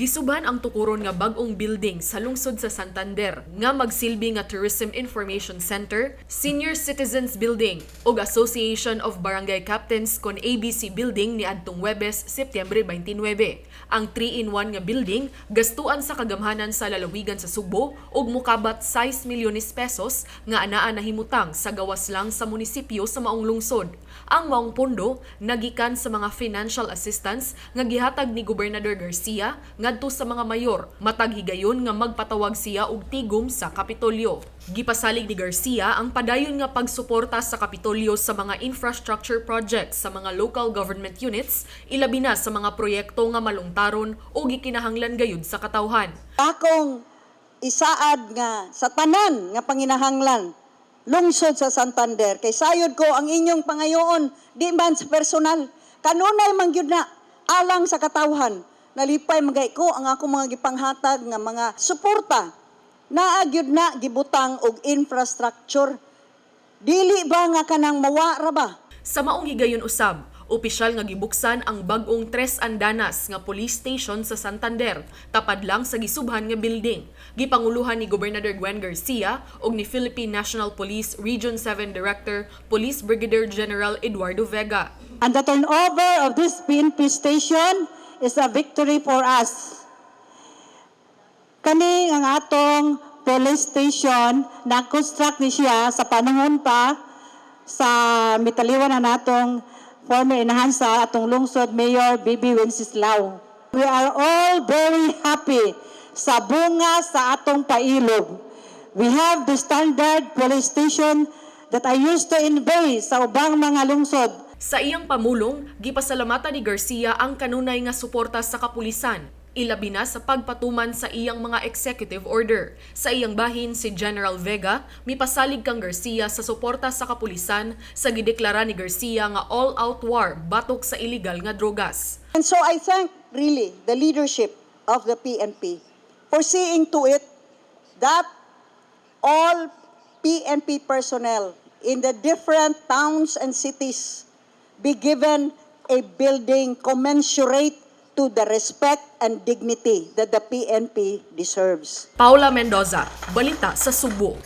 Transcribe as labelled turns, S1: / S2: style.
S1: Gisuban ang tukuron nga bag-ong building sa lungsod sa Santander nga magsilbi nga Tourism Information Center, Senior Citizens Building ug Association of Barangay Captains kon ABC Building ni adtong Huwebes, Setyembre 29. Ang 3-in-1 nga building gastuan sa kagamhanan sa lalawigan sa Subo ug mokabat 6 milyones pesos nga anaa nahimutang sa gawas lang sa munisipyo sa maong lungsod. Ang maong pondo nagikan sa mga financial assistance nga gihatag ni Gobernador Garcia ngadto sa mga mayor matag higayon nga magpatawag siya og tigom sa Kapitolyo. Gipasalig ni Garcia ang padayon nga pagsuporta sa Kapitolyo sa mga infrastructure projects sa mga local government units, ilabi na sa mga proyekto nga malungtaron o gikinahanglan gayud sa katawhan.
S2: Akong isaad nga sa tanan nga panginahanglan lungsod sa Santander kay sayod ko ang inyong pangayoon di man sa personal kanunay man gyud na alang sa katawhan nalipay magay ko ang ako mga gipanghatag nga mga suporta naa gyud na gibutang og infrastructure dili ba nga kanang mawara ba.
S1: Sa maong higayon usab, opisyal nga gibuksan ang bag-ong Tres Andanas nga police station sa Santander, tapad lang sa gisubhan nga building. Gipanguluhan ni Gobernador Gwen Garcia ug ni Philippine National Police Region 7 Director Police Brigadier General Eduardo Vega.
S3: And the turnover of this PNP station is a victory for us. Kani ang atong police station na-construct ni siya sa panahon pa sa mitaliwan na natong former inahansa atong lungsod Mayor Bibi Wenceslao. We are all very happy sa bunga sa atong pailog. We have the standard police station that I used to envy sa ubang mga lungsod.
S1: Sa iyang pamulong, gipasalamatan ni Garcia ang kanunay nga suporta sa kapulisan, ilabi na sa pagpatuman sa iyang mga executive order. Sa iyang bahin si General Vega, mipasalig kang Garcia sa suporta sa kapulisan sa gideklara ni Garcia nga all-out war batok sa illegal nga drogas.
S2: And so I thank really the leadership of the PNP for seeing to it that all PNP personnel in the different towns and cities be given a building commensurate to the respect and dignity that the PNP deserves.
S1: Paula Mendoza, Balita sa Subo.